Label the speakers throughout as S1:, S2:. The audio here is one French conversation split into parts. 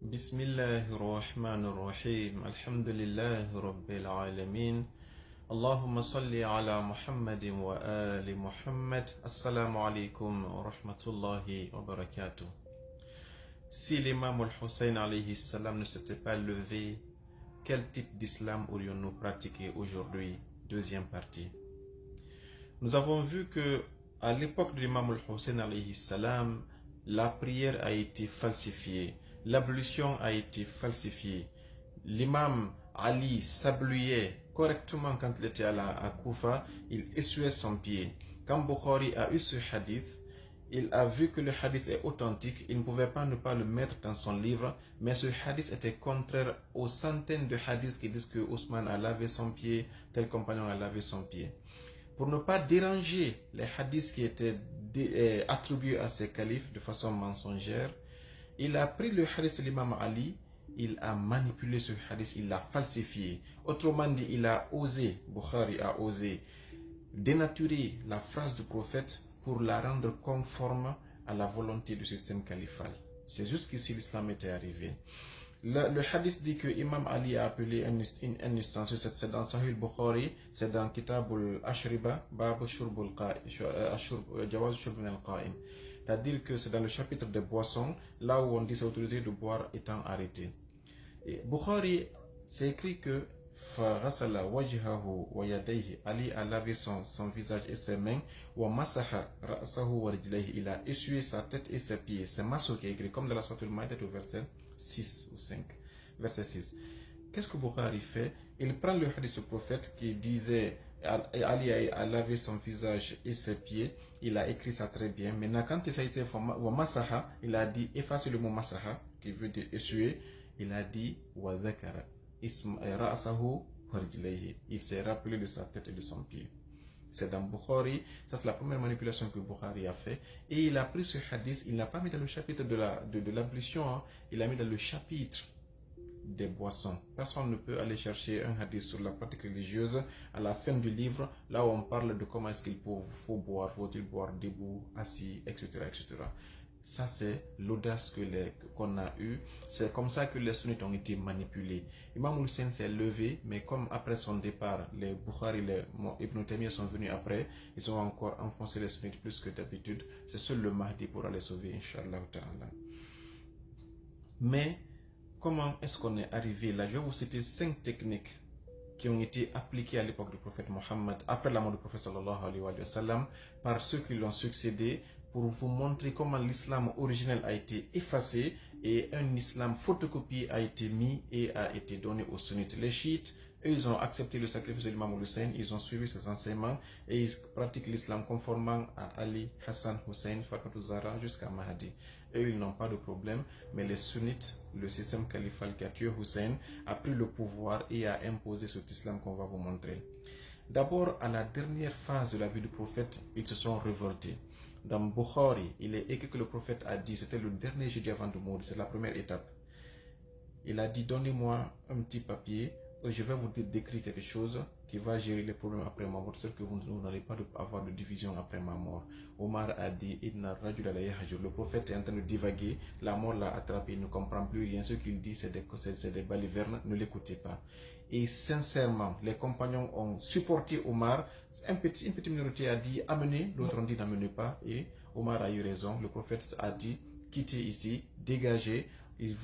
S1: بسم الله الرحمن الرحيم الحمد لله رب العالمين اللهم صل على محمد وآل محمد السلام عليكم ورحمة الله وبركاته. Si l'imam al-Hussein alayhi salam ne s'était pas levé, quel type d'islam aurions-nous pratiqué aujourd'hui? Deuxième partie. Nous avons vu que à l'époque de l'imam al-Hussein alayhi salam, la prière a été falsifiée, l'ablution a été falsifiée. L'imam Ali s'abluait correctement quand il était à Koufa, il essuyait son pied. Quand Bukhari a eu ce hadith, il a vu que le hadith est authentique, il ne pouvait pas ne pas le mettre dans son livre, mais ce hadith était contraire aux centaines de hadiths qui disent que Ousmane a lavé son pied, tel compagnon a lavé son pied. Pour ne pas déranger les hadiths qui étaient attribués à ces califes de façon mensongère, il a pris le hadith de l'imam Ali, il a manipulé ce hadith, il l'a falsifié. Autrement dit, il a osé, Bukhari a osé dénaturer la phrase du prophète pour la rendre conforme à la volonté du système califal. C'est jusqu'ici l'islam était arrivé. Le hadith dit que Imam Ali a appelé un instance, c'est dans Sahih Bukhari, c'est dans Kitab al-Ashriba, Bab Jawaz Shurb al-Qa'im. C'est-à-dire que c'est dans le chapitre des boissons, là où on dit c'est autorisé de boire étant arrêté. Et Bukhari, c'est écrit que Ali a lavé son visage et ses mains, il a essuyé sa tête et ses pieds. C'est Masso qui a écrit, comme dans la Sourate al-Maïdah au verset 6 ou 5. Verset 6. Qu'est-ce que Bukhari fait? Il prend le hadith du prophète qui disait Ali a lavé son visage et ses pieds. Il a écrit ça très bien. Maintenant, quand il s'agit de masaha, il a dit, efface le mot masaha, qui veut dire essuyer. Il a dit wa dhakara. Il s'est rappelé de sa tête et de son pied. C'est dans Bukhari, ça c'est la première manipulation que Bukhari a fait. Et il a pris ce hadith, il n'a pas mis dans le chapitre de l'ablution, hein, il l'a mis dans le chapitre des boissons. Personne ne peut aller chercher un hadith sur la pratique religieuse à la fin du livre, là où on parle de comment est-ce qu'il faut boire, faut-il boire debout, assis, etc. etc. Ça, c'est l'audace qu'on a eue. C'est comme ça que les sunnites ont été manipulés. Imam Hussein s'est levé, mais comme après son départ, les Bukhari, les Ibn Taymiyyah sont venus après, ils ont encore enfoncé les sunnites plus que d'habitude. C'est seul le Mahdi pourra les sauver, Inch'Allah ta'ala. Mais, comment est-ce qu'on est arrivé là? Je vais vous citer 5 techniques qui ont été appliquées à l'époque du prophète Mohammed, après la mort du prophète sallallahu alayhi wa sallam, par ceux qui l'ont succédé, pour vous montrer comment l'islam originel a été effacé et un islam photocopié a été mis et a été donné aux sunnites. Les chiites, eux, ils ont accepté le sacrifice de l'imam Hussein, ils ont suivi ses enseignements et ils pratiquent l'islam conformément à Ali, Hassan, Hussein, Fatimah Zahra jusqu'à Mahdi. Eux, ils n'ont pas de problème, mais les sunnites, le système califal qui a tué Hussein, a pris le pouvoir et a imposé cet islam qu'on va vous montrer. D'abord, à la dernière phase de la vie du prophète, ils se sont révoltés. Dans Bukhari, il est écrit que le prophète a dit, c'était le dernier jeudi avant de mourir, c'est la première étape. Il a dit, donnez-moi un petit papier, je vais vous décrire quelque chose qui va gérer les problèmes après ma mort, c'est que vous n'allez pas avoir de division après ma mort. Omar a dit, le prophète est en train de divaguer, la mort l'a attrapé, il ne comprend plus rien, ce qu'il dit c'est des balivernes, ne l'écoutez pas. Et sincèrement, les compagnons ont supporté Omar. Une petite minorité a dit amenez, l'autre ont dit n'amenez pas. Et Omar a eu raison. Le prophète a dit quittez ici, dégagez. Il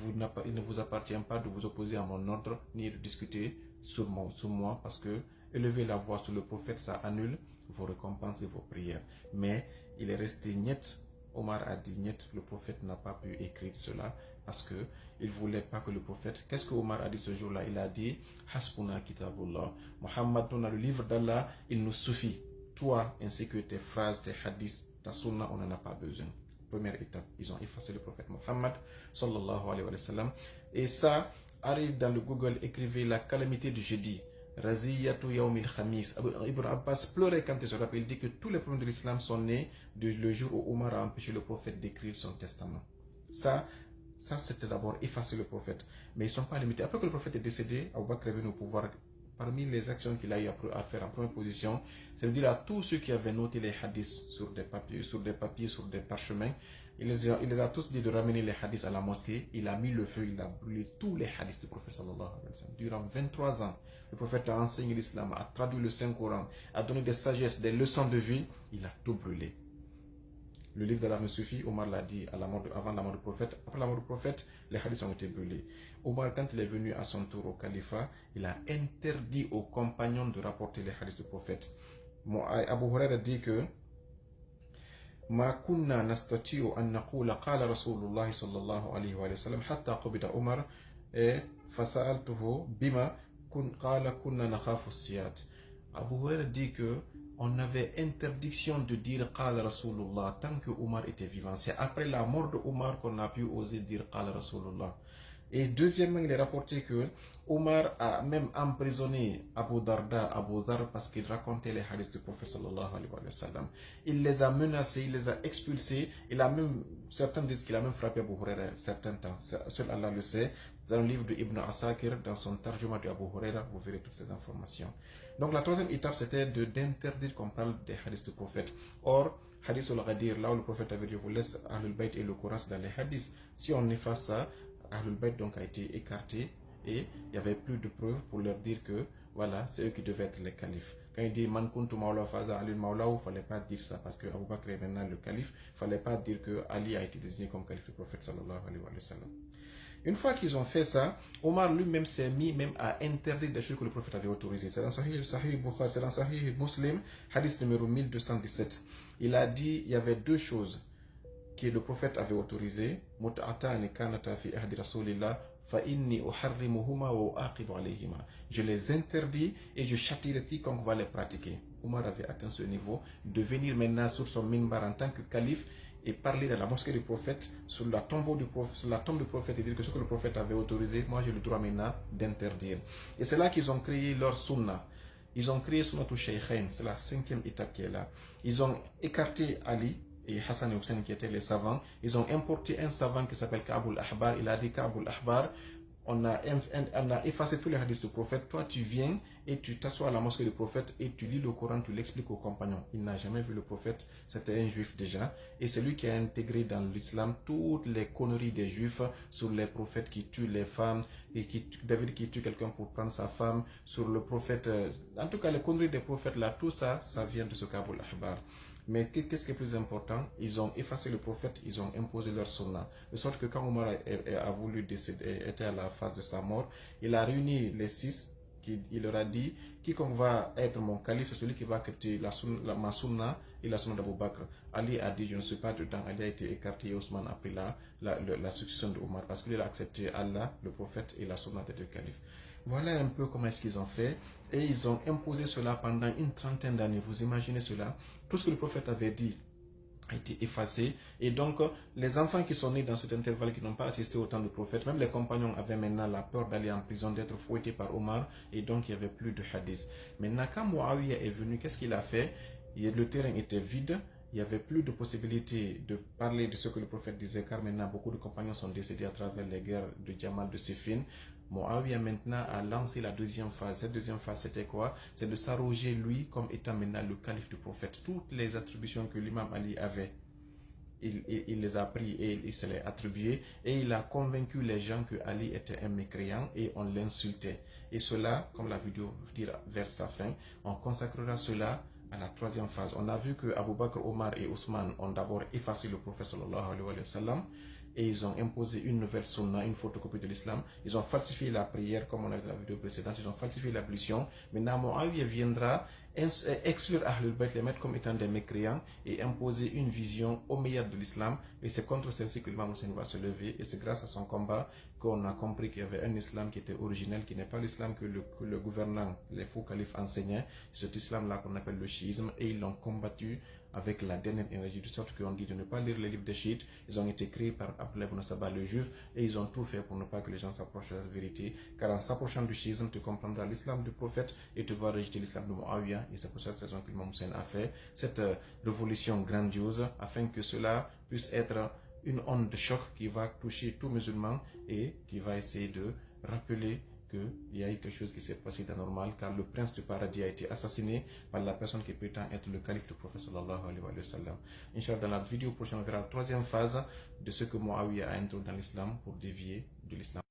S1: ne vous appartient pas de vous opposer à mon ordre ni de discuter sur moi parce que élever la voix sur le prophète, ça annule vos récompenses et vos prières. Mais il est resté niet. Omar a dit niet, le prophète n'a pas pu écrire cela parce que il voulait pas que le prophète. Qu'est-ce que Omar a dit ce jour-là? Il a dit Hasbuna kitabullah. Muhammad, on a le livre d'Allah, il nous suffit. Toi, ainsi que tes phrases, tes hadiths, ta sunna, on n'en a pas besoin. Première étape, ils ont effacé le prophète Muhammad sallallahu alayhi wa sallam. Et ça arrive dans le Google, écrivez la calamité du jeudi. Raziyatu Yawmil Khamis. Ibn Abbas pleurait quand il se rappelle. Il dit que tous les problèmes de l'islam sont nés le jour où Omar a empêché le prophète d'écrire son testament. Ça c'était d'abord effacer le prophète. Mais ils ne sont pas limités. Après que le prophète est décédé, Abu Bakr est venu au pouvoir parmi les actions qu'il a eu à faire en première position, c'est de dire à tous ceux qui avaient noté les hadiths sur des papiers, sur des parchemins, il les a tous dit de ramener les hadiths à la mosquée. Il a mis le feu, il a brûlé tous les hadiths du prophète sallallahu alayhi wa sallam. Durant 23 ans, le prophète a enseigné l'islam, a traduit le Saint-Coran, a donné des sagesses, des leçons de vie. Il a tout brûlé. Le livre d'Allah me suffit, Omar l'a dit avant la mort du prophète. Après la mort du prophète, les hadiths ont été brûlés. Omar, quand il est venu à son tour au califat, il a interdit aux compagnons de rapporter les hadiths du prophète. Abu Huraira dit que ما كنا نستطيع أن نقول قال رسول الله صلى الله عليه وسلم حتى قبض عمر فسألته بما قال كنا نخاف السياد. Abu Huraira dit que on avait interdiction de dire Qala Rasulullah tant que Omar était vivant. C'est après la mort de Omar qu'on a pu oser dire Qala Rasulullah. Et deuxièmement, il est rapporté que Omar a même emprisonné Abu Darda, Abu Dhar, parce qu'il racontait les hadiths du prophète sallallahu alayhi wa sallam. Il les a menacés, il les a expulsés. Certains disent qu'il a même frappé Abu Huraira certains temps. Seul Allah le sait. Dans le livre de Ibn Asakir, dans son tarjuma de Abu Huraira, vous verrez toutes ces informations. Donc la troisième étape, c'était d'interdire qu'on parle des hadiths du prophète. Or, hadith al-Ghadir, là où le prophète avait dit, vous laisse Ahlul Bayt et le Coran dans les hadiths. Si on efface ça, Ahlul Bayt donc a été écarté et il n'y avait plus de preuves pour leur dire que voilà, c'est eux qui devaient être les califes. Quand il dit Man kuntu mawla faza Ali mawla, il ne fallait pas dire ça parce que Abu Bakr est maintenant le calife. Il ne fallait pas dire que Ali a été désigné comme calife du prophète sallallahu alayhi wa sallam. Une fois qu'ils ont fait ça, Omar lui-même s'est mis même à interdire des choses que le prophète avait autorisées. C'est dans Sahih Bukhari, c'est dans Sahih Muslim, hadith numéro 1217. Il a dit il y avait deux choses que le prophète avait autorisées. Mut'atani kanata fi ahdi rasulillah fa inni uharrimuhuma wa uaqibu alayhima. Je les interdis et je châtierai quiconque va les pratiquer. Omar avait atteint ce niveau de venir maintenant sur son minbar en tant que calife et parler dans la mosquée du prophète, sur la tombe du prophète et dire que ce que le prophète avait autorisé, moi j'ai le droit maintenant d'interdire. Et c'est là qu'ils ont créé leur sunnah. Ils ont créé Sunnatul Shaykhain, c'est la cinquième étape qui est là. Ils ont écarté Ali et Hassan et Hussein qui étaient les savants. Ils ont importé un savant qui s'appelle Ka'bul Ahbar. Il a dit Ka'bul Ahbar, on a effacé tous les hadiths du prophète. Toi, tu viens et tu t'assois à la mosquée du prophète et tu lis le Coran, tu l'expliques aux compagnons. Il n'a jamais vu le prophète, c'était un juif déjà. Et c'est lui qui a intégré dans l'islam toutes les conneries des juifs sur les prophètes qui tuent les femmes et David qui tue quelqu'un pour prendre sa femme, sur le prophète. En tout cas, les conneries des prophètes là, tout ça, ça vient de ce Ka'bul Ahbar. Mais qu'est-ce qui est plus important? Ils ont effacé le prophète, ils ont imposé leur sunnah. De sorte que quand Omar a voulu décéder, était à la phase de sa mort, il a réuni les six, il leur a dit, quiconque va être mon calife, c'est celui qui va accepter ma sunnah et la sunnah d'Abu Bakr. Ali a dit, je ne suis pas dedans. Ali a été écarté et Ousmane a pris la succession d'Omar parce qu'il a accepté Allah, le prophète et la sunnah des deux califes. Voilà un peu comment est-ce qu'ils ont fait. Et ils ont imposé cela pendant une trentaine d'années. Vous imaginez cela? Tout ce que le prophète avait dit a été effacé. Et donc, les enfants qui sont nés dans cet intervalle, qui n'ont pas assisté au temps du prophète, même les compagnons avaient maintenant la peur d'aller en prison, d'être fouettés par Omar. Et donc, il n'y avait plus de hadith. Maintenant, quand Muawiyah est venu, qu'est-ce qu'il a fait? Le terrain était vide. Il n'y avait plus de possibilité de parler de ce que le prophète disait, car maintenant, beaucoup de compagnons sont décédés à travers les guerres de Jamal, de Siffin. Muawiyah maintenant a lancé la deuxième phase. Cette deuxième phase, c'était quoi? C'est de s'arroger lui comme étant maintenant le calife du prophète. Toutes les attributions que l'imam Ali avait, il les a pris et il se les a attribuées. Et il a convaincu les gens que Ali était un mécréant et on l'insultait. Et cela, comme la vidéo dit vers sa fin, on consacrera cela à la troisième phase. On a vu que Abu Bakr, Omar et Ousmane ont d'abord effacé le prophète sallallahu alayhi wa sallam. Et ils ont imposé une nouvelle sunna, une photocopie de l'islam. Ils ont falsifié la prière, comme on a vu dans la vidéo précédente. Ils ont falsifié l'ablution. Maintenant, Muawiyah viendra exclure Ahlul Bayt, les mettre comme étant des mécréants et imposer une vision au meilleur de l'islam. Et c'est contre celle-ci que l'imam Hussein va se lever. Et c'est grâce à son combat qu'on a compris qu'il y avait un islam qui était originel, qui n'est pas l'islam que le gouvernant, les faux califes enseignaient. C'est cet islam-là qu'on appelle le chiisme. Et ils l'ont combattu avec la dernière énergie, de sorte qu'on dit de ne pas lire les livres des chiites. Ils ont été créés par Abdullah ibn Saba, le juif, et ils ont tout fait pour ne pas que les gens s'approchent de la vérité. Car en s'approchant du chiisme, tu comprendras l'islam du prophète et tu vas rejeter l'islam de Muawiyah. Et c'est pour cette raison que l'imam Hussein a fait cette révolution grandiose, afin que cela puisse être une onde de choc qui va toucher tout musulman et qui va essayer de rappeler qu'il y a eu quelque chose qui s'est passé d'anormal, car le prince du paradis a été assassiné par la personne qui prétend être le calife du prophète sallallahu alayhi wa sallam. Inch'Allah, dans la vidéo prochaine, on verra la troisième phase de ce que Muawiyah a introduit dans l'islam pour dévier de l'islam.